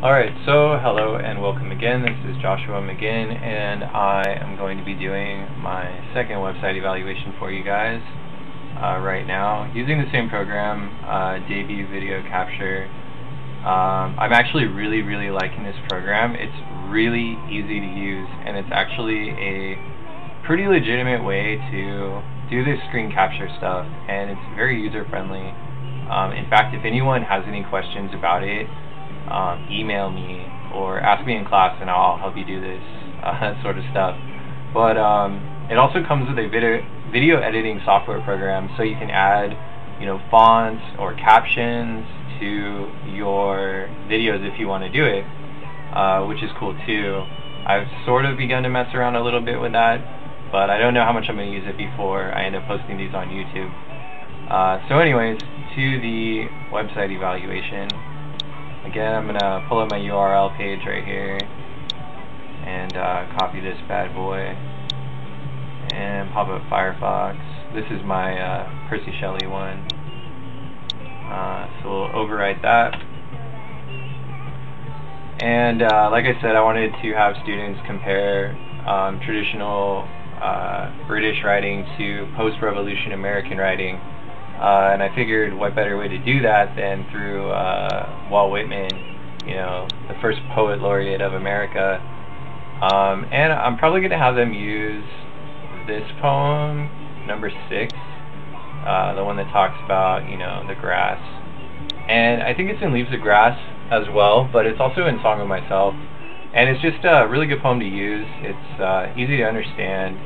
Alright, so hello and welcome again. This is Joshua McGinn, and I am going to be doing my second website evaluation for you guys right now using the same program, Debut Video Capture. I'm actually really liking this program. It's really easy to use, and it's actually a pretty legitimate way to do this screen capture stuff, and it's very user friendly. In fact, if anyone has any questions about it, email me or ask me in class and I'll help you do this sort of stuff. But it also comes with a video editing software program, so you can add fonts or captions to your videos if you want to do it, which is cool too. I've sort of begun to mess around a little bit with that, but I don't know how much I'm going to use it before I end up posting these on YouTube. So anyways, to the website evaluation. Again, I'm going to pull up my URL page right here and copy this bad boy and pop up Firefox. This is my Percy Shelley one. So we'll overwrite that. And like I said, I wanted to have students compare traditional British writing to post-revolution American writing. And I figured what better way to do that than through Walt Whitman, the first poet laureate of America. And I'm probably going to have them use this poem, number 6, the one that talks about, the grass. And I think it's in Leaves of Grass as well, but it's also in Song of Myself. And it's just a really good poem to use. It's easy to understand.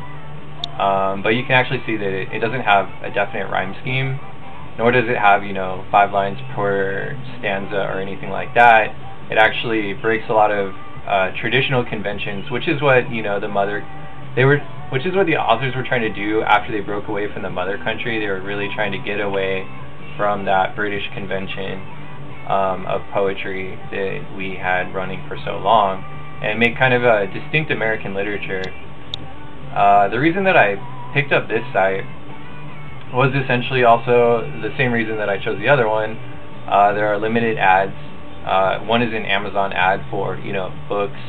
But you can actually see that it doesn't have a definite rhyme scheme, nor does it have 5 lines per stanza or anything like that. It actually breaks a lot of traditional conventions, which is what which is what the authors were trying to do after they broke away from the mother country. They were really trying to get away from that British convention of poetry that we had running for so long, and make kind of a distinct American literature. The reason that I picked up this site was essentially also the same reason that I chose the other one. There are limited ads. One is an Amazon ad for books,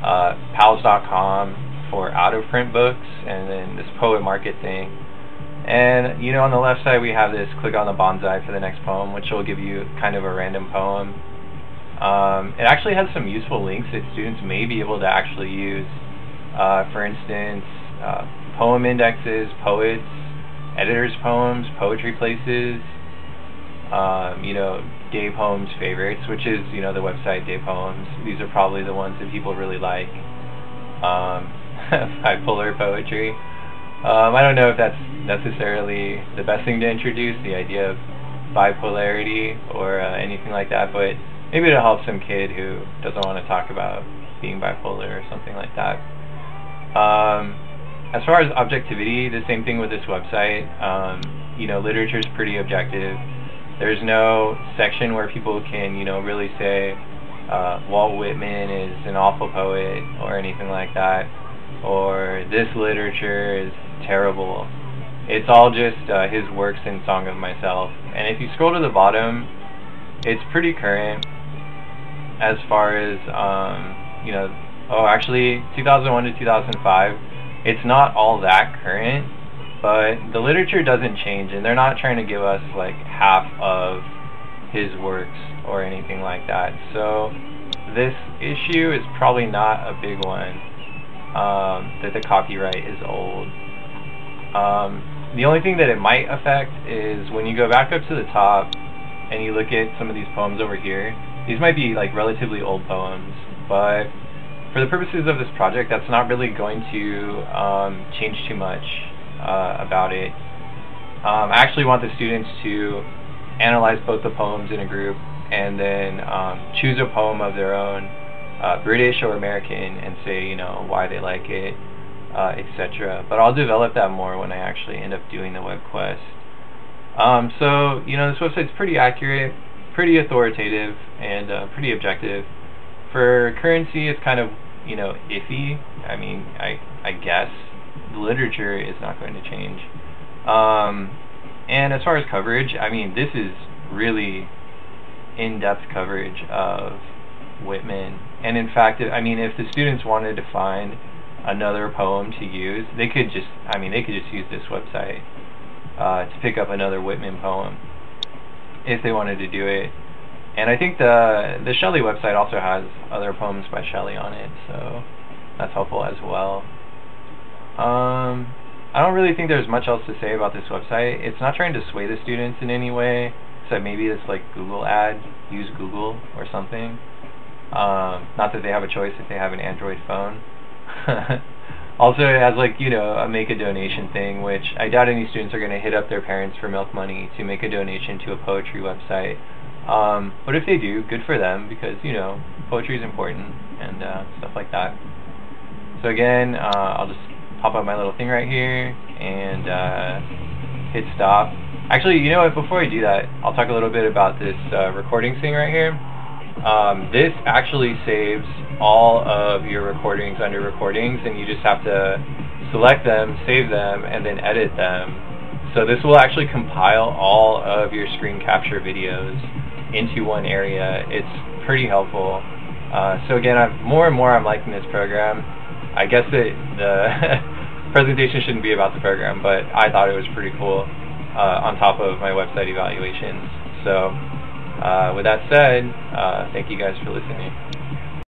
pals.com for out-of-print books, and then this Poet Market thing. And on the left side we have this click on the bonsai for the next poem, which will give you kind of a random poem. It actually has some useful links that students may be able to actually use. For instance, poem indexes, poets, editors' poems, poetry places, Day Poems favorites, which is, the website Day Poems. These are probably the ones that people really like. Bipolar poetry. I don't know if that's necessarily the best thing to introduce, the idea of bipolarity or anything like that, but maybe it'll help some kid who doesn't want to talk about being bipolar or something like that. As far as objectivity, the same thing with this website. Literature is pretty objective. There's no section where people can, really say Walt Whitman is an awful poet or anything like that, or this literature is terrible. It's all just his works in Song of Myself. And if you scroll to the bottom, it's pretty current as far as, actually 2001 to 2005. It's not all that current, but the literature doesn't change, and they're not trying to give us like half of his works or anything like that. So this issue is probably not a big one, that the copyright is old. The only thing that it might affect is when you go back up to the top and you look at some of these poems over here. These might be like relatively old poems, but for the purposes of this project, that's not really going to change too much about it. I actually want the students to analyze both the poems in a group and then choose a poem of their own, British or American, and say why they like it, etc. But I'll develop that more when I actually end up doing the web quest. So this website's pretty accurate, pretty authoritative, and pretty objective. For currency, it's kind of iffy. I mean, I guess the literature is not going to change. And as far as coverage, I mean, this is really in-depth coverage of Whitman. And in fact, I mean, if the students wanted to find another poem to use, they could just use this website to pick up another Whitman poem if they wanted to do it. And I think the Shelley website also has other poems by Shelley on it, so that's helpful as well. I don't really think there's much else to say about this website. It's not trying to sway the students in any way, except maybe it's like Google ad, use Google or something. Not that they have a choice if they have an Android phone. Also, it has like, you know, a make a donation thing, which I doubt any students are going to hit up their parents for milk money to make a donation to a poetry website. But if they do, good for them, because, you know, poetry is important and stuff like that. So again, I'll just pop up my little thing right here and hit stop. Actually, you know what, before I do that, I'll talk a little bit about this recordings thing right here. This actually saves all of your recordings under recordings, and you just have to select them, save them, and then edit them. So this will actually compile all of your screen capture videos into one area. It's pretty helpful. So again, more and more I'm liking this program. I guess that the presentation shouldn't be about the program, but I thought it was pretty cool on top of my website evaluations. So with that said, thank you guys for listening.